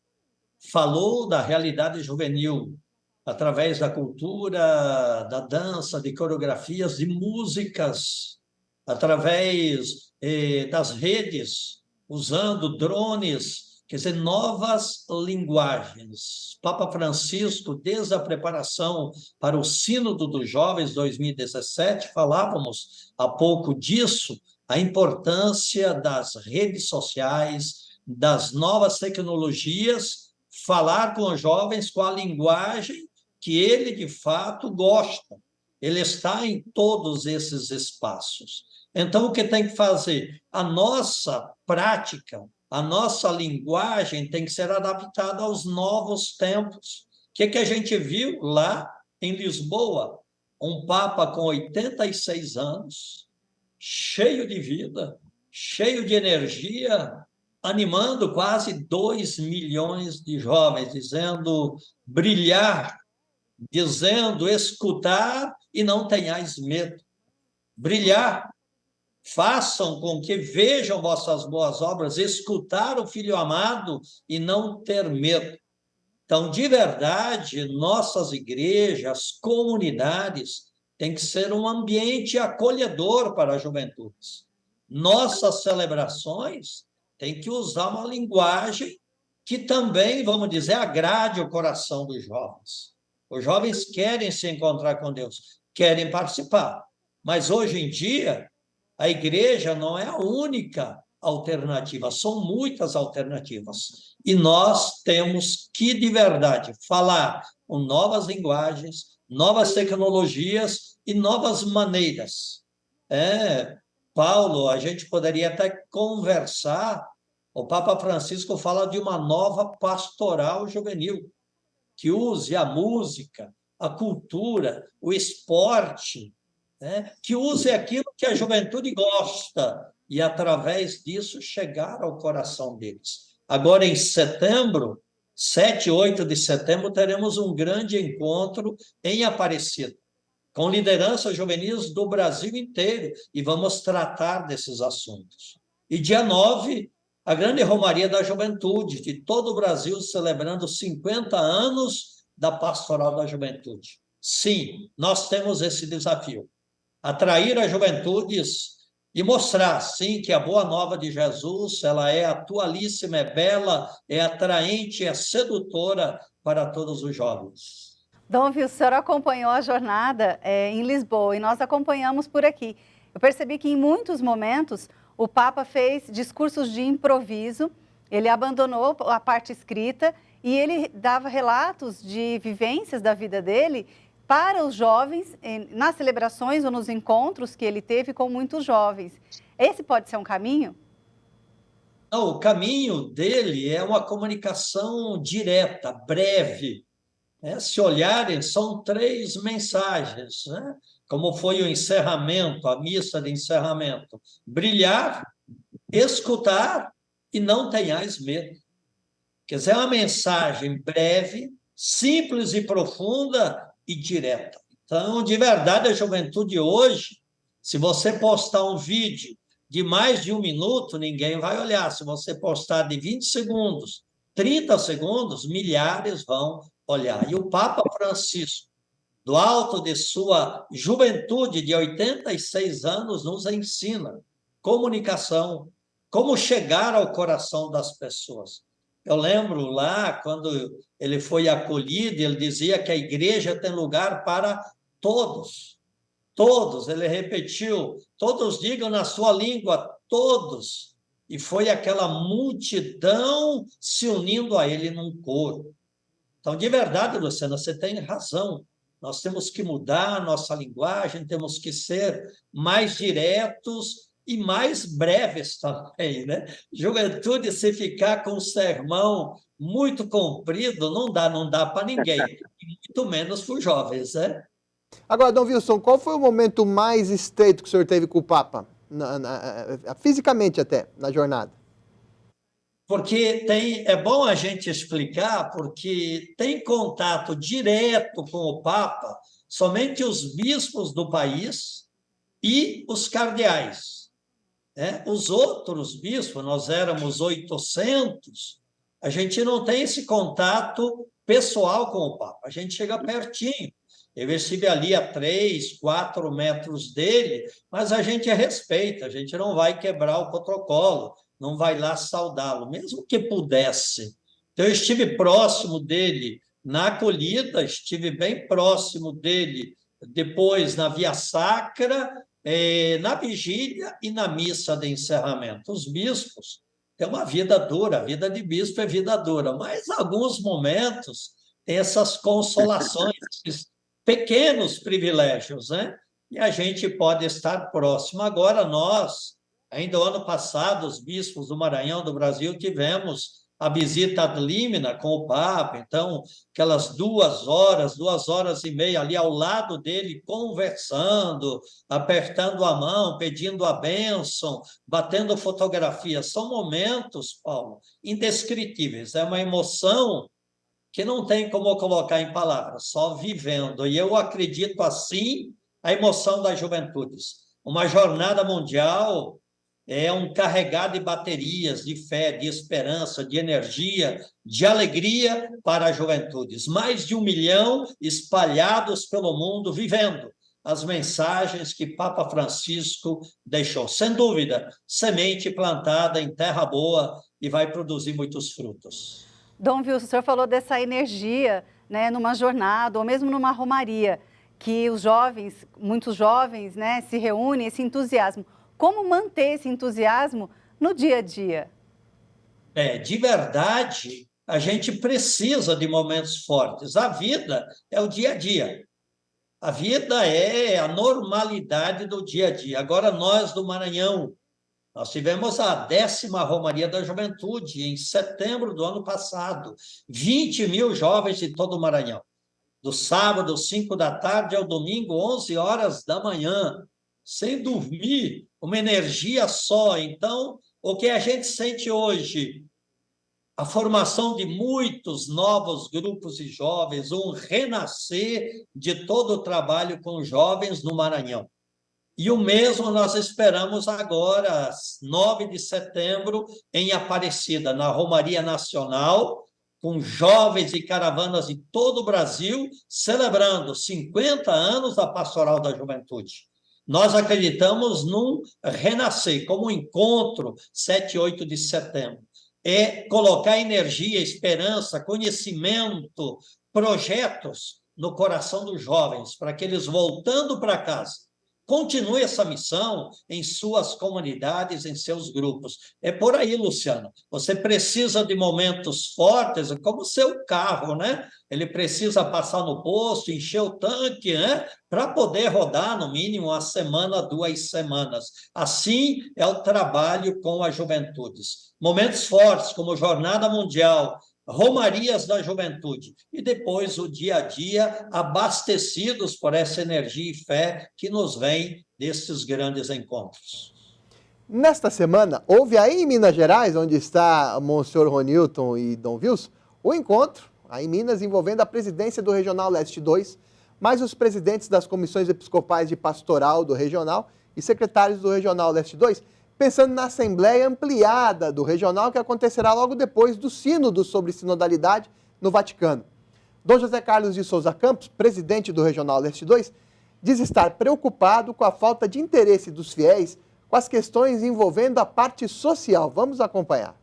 falou da realidade juvenil através da cultura, da dança, de coreografias, de músicas, através das redes, usando drones, quer dizer, novas linguagens. Papa Francisco, desde a preparação para o Sínodo dos Jovens 2017, falávamos há pouco disso, a importância das redes sociais, das novas tecnologias, falar com os jovens com a linguagem que ele, de fato, gosta. Ele está em todos esses espaços. Então, o que tem que fazer? A nossa prática, a nossa linguagem tem que ser adaptada aos novos tempos. O que a gente viu lá em Lisboa, um Papa com 86 anos, cheio de vida, cheio de energia, animando quase 2 milhões de jovens, dizendo brilhar, dizendo escutar e não tenhais medo. Brilhar, façam com que vejam vossas boas obras, escutar o Filho amado e não ter medo. Então, de verdade, nossas igrejas, comunidades, têm que ser um ambiente acolhedor para as juventudes. Nossas celebrações têm que usar uma linguagem que também, vamos dizer, agrade o coração dos jovens. Os jovens querem se encontrar com Deus, querem participar. Mas, hoje em dia, a igreja não é a única alternativa, são muitas alternativas. E nós temos que, de verdade, falar com novas linguagens, novas tecnologias e novas maneiras. Paulo, a gente poderia até conversar, o Papa Francisco fala de uma nova pastoral juvenil, que use a música, a cultura, o esporte, que use aquilo que a juventude gosta e, através disso, chegar ao coração deles. Agora, em setembro, 7 e 8 de setembro, teremos um grande encontro em Aparecida, com lideranças juvenis do Brasil inteiro, e vamos tratar desses assuntos. E dia 9, a grande Romaria da Juventude, de todo o Brasil, celebrando 50 anos da Pastoral da Juventude. Sim, nós temos esse desafio. Atrair as juventudes e mostrar, sim, que a boa nova de Jesus, ela é atualíssima, é bela, é atraente, é sedutora para todos os jovens. Dom Vilso, o senhor acompanhou a jornada em Lisboa e nós acompanhamos por aqui. Eu percebi que em muitos momentos o Papa fez discursos de improviso, ele abandonou a parte escrita e ele dava relatos de vivências da vida dele para os jovens, nas celebrações ou nos encontros que ele teve com muitos jovens. Esse pode ser um caminho? Não, o caminho dele é uma comunicação direta, breve. Se olharem, são 3 mensagens, como foi o encerramento, a missa de encerramento. Brilhar, escutar e não tenhais medo. Quer dizer, é uma mensagem breve, simples e profunda e direta. Então, de verdade, a juventude hoje, se você postar um vídeo de mais de 1 minuto, ninguém vai olhar. Se você postar de 20 segundos, 30 segundos, milhares vão olhar. E o Papa Francisco, do alto de sua juventude de 86 anos, nos ensina comunicação, como chegar ao coração das pessoas. Eu lembro lá, quando ele foi acolhido, ele dizia que a igreja tem lugar para todos. Todos, ele repetiu, todos digam na sua língua, todos. E foi aquela multidão se unindo a ele num coro. Então, de verdade, Luciana, você tem razão. Nós temos que mudar a nossa linguagem, temos que ser mais diretos e mais breves também, né? Juventude, se ficar com um sermão muito comprido, não dá para ninguém, e muito menos para os jovens, né? Agora, Dom Wilson, qual foi o momento mais estreito que o senhor teve com o Papa, fisicamente até, na jornada? Porque é bom a gente explicar, porque tem contato direto com o Papa somente os bispos do país e os cardeais. Os outros bispos, nós éramos 800, a gente não tem esse contato pessoal com o Papa, a gente chega pertinho. Eu estive ali a 3, 4 metros dele, mas a gente respeita, a gente não vai quebrar o protocolo, não vai lá saudá-lo, mesmo que pudesse. Então, eu estive próximo dele na acolhida, estive bem próximo dele depois na Via Sacra, na vigília e na missa de encerramento. Os bispos têm uma vida dura, a vida de bispo é vida dura, mas em alguns momentos tem essas consolações, esses pequenos privilégios, né? E a gente pode estar próximo. Agora, nós, ainda o ano passado, os bispos do Maranhão, do Brasil, tivemos a visita ad limina com o Papa, então, aquelas 2 horas e meia ali ao lado dele, conversando, apertando a mão, pedindo a bênção, batendo fotografias, são momentos, Paulo, indescritíveis, é uma emoção que não tem como colocar em palavras, só vivendo. E eu acredito assim a emoção das juventudes. Uma jornada mundial é um carregado de baterias, de fé, de esperança, de energia, de alegria para as juventudes. Mais de 1 milhão espalhados pelo mundo, vivendo as mensagens que Papa Francisco deixou. Sem dúvida, semente plantada em terra boa e vai produzir muitos frutos. Dom Wilson, o senhor falou dessa energia, né, numa jornada ou mesmo numa romaria, que os jovens, muitos jovens, né, se reúnem, esse entusiasmo. Como manter esse entusiasmo no dia a dia? De verdade, a gente precisa de momentos fortes. A vida é o dia a dia. A vida é a normalidade do dia a dia. Agora, nós do Maranhão, nós tivemos a 10ª Romaria da Juventude, em setembro do ano passado. 20 mil jovens de todo o Maranhão. Do sábado, 5 da tarde, ao domingo, 11 horas da manhã. Sem dormir, uma energia só. Então, o que a gente sente hoje? A formação de muitos novos grupos de jovens, um renascer de todo o trabalho com jovens no Maranhão. E o mesmo nós esperamos agora, 9 de setembro, em Aparecida, na Romaria Nacional, com jovens e caravanas de todo o Brasil, celebrando 50 anos da Pastoral da Juventude. Nós acreditamos num renascer, como um encontro 7 e 8 de setembro. É colocar energia, esperança, conhecimento, projetos no coração dos jovens, para que eles, voltando para casa, continue essa missão em suas comunidades, em seus grupos. É por aí, Luciano. Você precisa de momentos fortes, como o seu carro, né? Ele precisa passar no posto, encher o tanque, né? Para poder rodar, no mínimo, 1 semana, 2 semanas. Assim é o trabalho com as juventudes. Momentos fortes, como Jornada Mundial, Romarias da Juventude, e depois o dia a dia, abastecidos por essa energia e fé que nos vem desses grandes encontros. Nesta semana, houve aí em Minas Gerais, onde está Monsenhor Ronilton e Dom Wilson, o encontro, aí em Minas, envolvendo a presidência do Regional Leste 2, mais os presidentes das comissões episcopais de pastoral do Regional e secretários do Regional Leste 2, pensando na Assembleia Ampliada do Regional, que acontecerá logo depois do Sínodo sobre Sinodalidade no Vaticano. Dom José Carlos de Souza Campos, presidente do Regional Leste 2, diz estar preocupado com a falta de interesse dos fiéis com as questões envolvendo a parte social. Vamos acompanhar.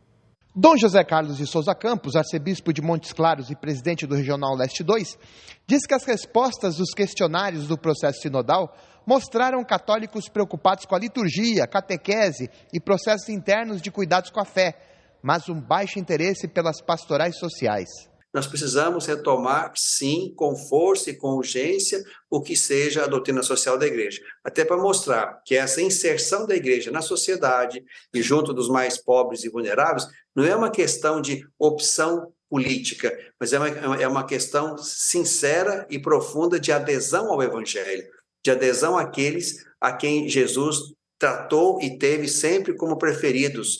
Dom José Carlos de Souza Campos, arcebispo de Montes Claros e presidente do Regional Leste 2, diz que as respostas dos questionários do processo sinodal mostraram católicos preocupados com a liturgia, catequese e processos internos de cuidados com a fé, mas um baixo interesse pelas pastorais sociais. Nós precisamos retomar, sim, com força e com urgência, o que seja a doutrina social da igreja. Até para mostrar que essa inserção da igreja na sociedade e junto dos mais pobres e vulneráveis não é uma questão de opção política, mas é uma questão sincera e profunda de adesão ao evangelho, de adesão àqueles a quem Jesus tratou e teve sempre como preferidos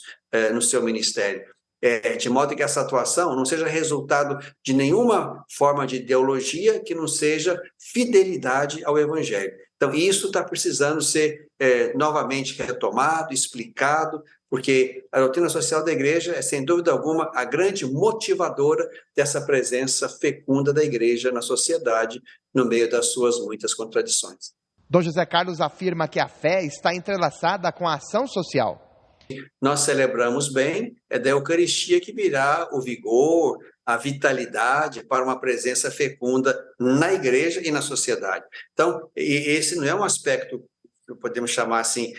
no seu ministério. De modo que essa atuação não seja resultado de nenhuma forma de ideologia que não seja fidelidade ao evangelho. Então, isso está precisando ser novamente retomado, explicado, porque a doutrina social da igreja é, sem dúvida alguma, a grande motivadora dessa presença fecunda da igreja na sociedade, no meio das suas muitas contradições. Dom José Carlos afirma que a fé está entrelaçada com a ação social. Nós celebramos bem, é da Eucaristia que virá o vigor, a vitalidade para uma presença fecunda na igreja e na sociedade. Então, esse não é um aspecto que podemos chamar assim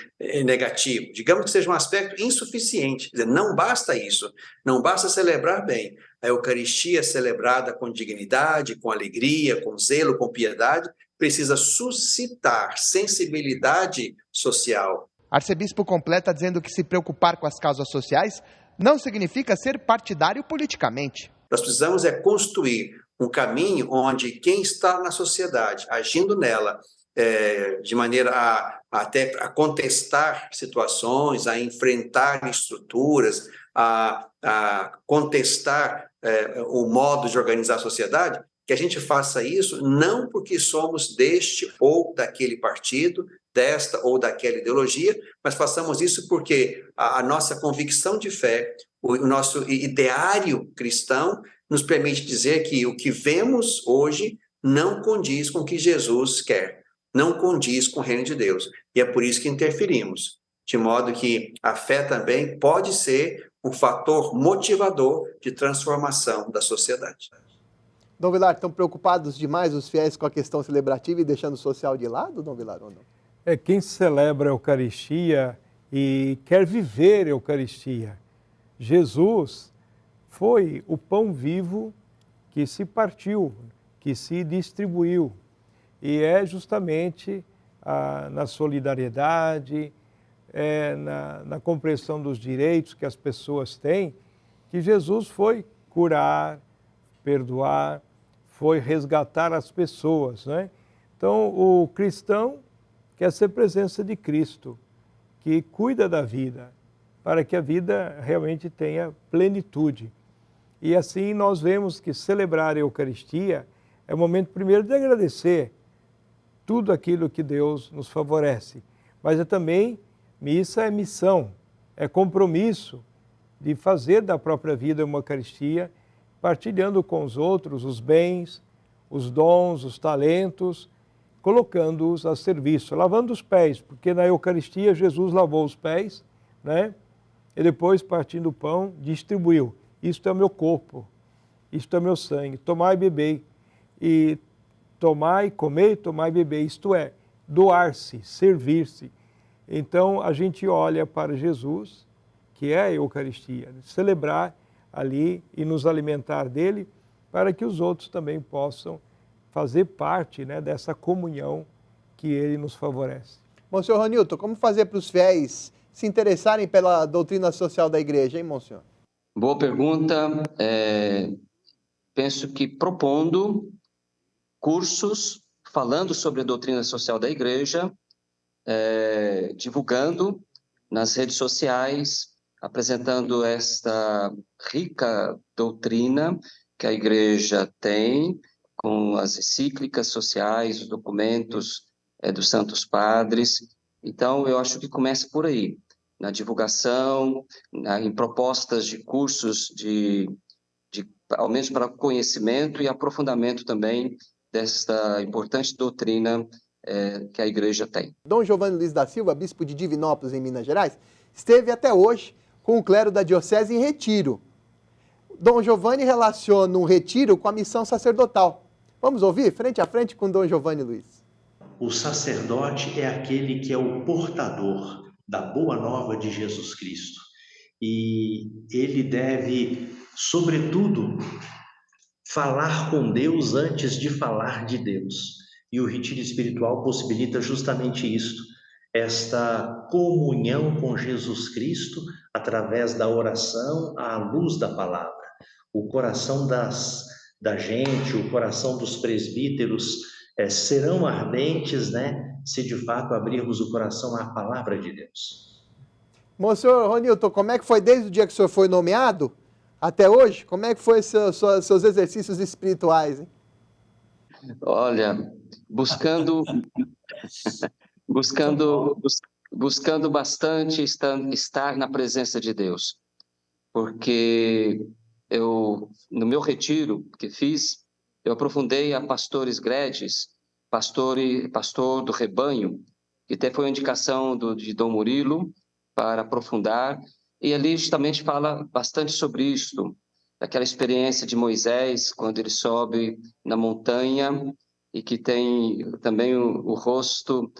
negativo, digamos que seja um aspecto insuficiente, quer dizer, não basta isso, não basta celebrar bem. A Eucaristia celebrada com dignidade, com alegria, com zelo, com piedade, precisa suscitar sensibilidade social. Arcebispo completa dizendo que se preocupar com as causas sociais não significa ser partidário politicamente. Nós precisamos construir um caminho onde quem está na sociedade, agindo nela, de maneira até a contestar situações, a enfrentar estruturas, a contestar o modo de organizar a sociedade, que a gente faça isso não porque somos deste ou daquele partido, desta ou daquela ideologia, mas façamos isso porque a nossa convicção de fé, o nosso ideário cristão nos permite dizer que o que vemos hoje não condiz com o que Jesus quer, não condiz com o reino de Deus. E é por isso que interferimos, de modo que a fé também pode ser um fator motivador de transformação da sociedade. Dom Vilar, estão preocupados demais os fiéis com a questão celebrativa e deixando o social de lado, Dom Vilar, ou não? Quem celebra a Eucaristia e quer viver a Eucaristia. Jesus foi o pão vivo que se partiu, que se distribuiu. E é justamente na solidariedade, na compreensão dos direitos que as pessoas têm, que Jesus foi curar, perdoar, foi resgatar as pessoas, né? Então, o cristão quer ser presença de Cristo, que cuida da vida, para que a vida realmente tenha plenitude. E assim nós vemos que celebrar a Eucaristia é o momento primeiro de agradecer tudo aquilo que Deus nos favorece, mas também missa é missão, é compromisso de fazer da própria vida uma Eucaristia, partilhando com os outros os bens, os dons, os talentos, colocando-os a serviço, lavando os pés, porque na Eucaristia Jesus lavou os pés, né? E depois, partindo o pão, distribuiu. Isto é o meu corpo, isto é o meu sangue, tomai e bebei. E tomai, comei, tomai e bebei, isto é, doar-se, servir-se. Então, a gente olha para Jesus, que é a Eucaristia, celebrar ali e nos alimentar dele, para que os outros também possam fazer parte, né, dessa comunhão que ele nos favorece. Monsenhor Ronilton, como fazer para os fiéis se interessarem pela doutrina social da igreja, hein, Monsenhor? Boa pergunta. Penso que propondo cursos falando sobre a doutrina social da igreja, divulgando nas redes sociais, apresentando esta rica doutrina que a igreja tem, com as encíclicas sociais, os documentos dos santos padres. Então, eu acho que começa por aí, na divulgação, em propostas de cursos, ao menos para conhecimento e aprofundamento também desta importante doutrina que a igreja tem. Dom Giovanni Luiz da Silva, bispo de Divinópolis, em Minas Gerais, esteve até hoje com o clero da diocese em retiro. Dom Giovanni relaciona um retiro com a missão sacerdotal. Vamos ouvir frente a frente com Dom Giovanni Luiz. O sacerdote é aquele que é o portador da boa nova de Jesus Cristo. E ele deve, sobretudo, falar com Deus antes de falar de Deus. E o retiro espiritual possibilita justamente isso, esta comunhão com Jesus Cristo através da oração à luz da palavra. O coração da gente, o coração dos presbíteros serão ardentes, né, se de fato abrirmos o coração à palavra de Deus. Monsenhor Ronilton, como é que foi desde o dia que o senhor foi nomeado até hoje? Como é que foi seus exercícios espirituais, hein? Olha, buscando bastante estar na presença de Deus, porque no meu retiro que fiz, eu aprofundei a pastores Gredes, pastor do rebanho, que até foi uma indicação de Dom Murilo para aprofundar, e ali justamente fala bastante sobre isto, daquela experiência de Moisés, quando ele sobe na montanha e que tem também o rosto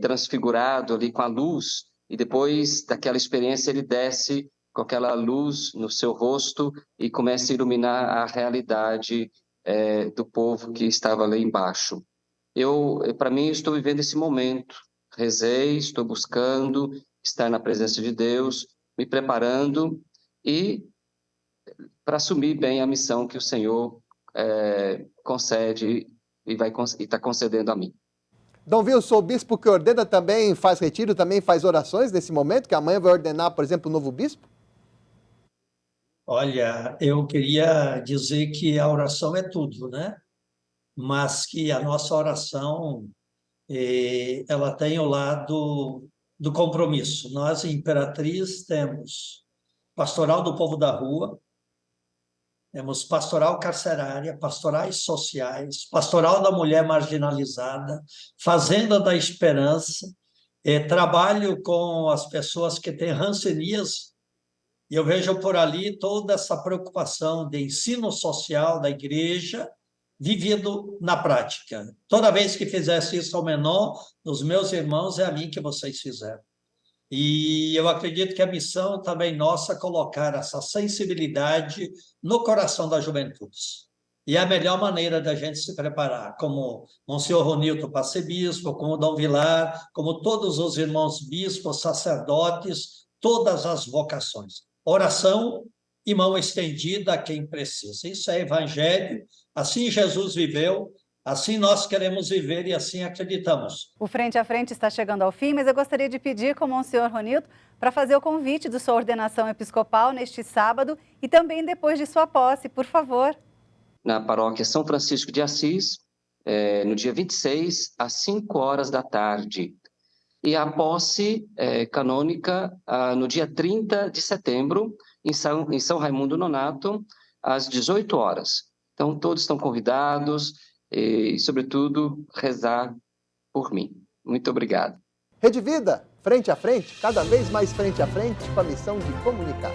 transfigurado ali com a luz, e depois daquela experiência ele desce com aquela luz no seu rosto e começa a iluminar a realidade do povo que estava lá embaixo. Para mim, estou vivendo esse momento. Rezei, estou buscando estar na presença de Deus, me preparando e para assumir bem a missão que o Senhor concede e está concedendo a mim. Dom Wilson, o bispo que ordena também faz retiro, também faz orações nesse momento, que amanhã vai ordenar, por exemplo, o novo bispo? Olha, eu queria dizer que a oração é tudo, né? Mas que a nossa oração, ela tem o lado do compromisso. Nós, em Imperatriz, temos Pastoral do Povo da Rua, temos Pastoral Carcerária, Pastorais Sociais, Pastoral da Mulher Marginalizada, Fazenda da Esperança, trabalho com as pessoas que têm hanseníase, e eu vejo por ali toda essa preocupação de ensino social da igreja vivido na prática. Toda vez que fizesse isso ao menor dos meus irmãos, é a mim que vocês fizeram. E eu acredito que a missão também nossa é colocar essa sensibilidade no coração das juventudes. E é a melhor maneira da gente se preparar, como Monsenhor Ronilton para ser bispo, como Dom Vilar, como todos os irmãos bispos, sacerdotes, todas as vocações. Oração e mão estendida a quem precisa. Isso é evangelho, assim Jesus viveu, assim nós queremos viver e assim acreditamos. O Frente a Frente está chegando ao fim, mas eu gostaria de pedir como o senhor Ronilton para fazer o convite de sua ordenação episcopal neste sábado e também depois de sua posse, por favor. Na paróquia São Francisco de Assis, no dia 26, às 5 horas da tarde. E a posse canônica no dia 30 de setembro, em São Raimundo Nonato, às 18 horas. Então, todos estão convidados e, sobretudo, rezar por mim. Muito obrigado. Rede Vida, frente a frente, cada vez mais frente a frente, com a missão de comunicar.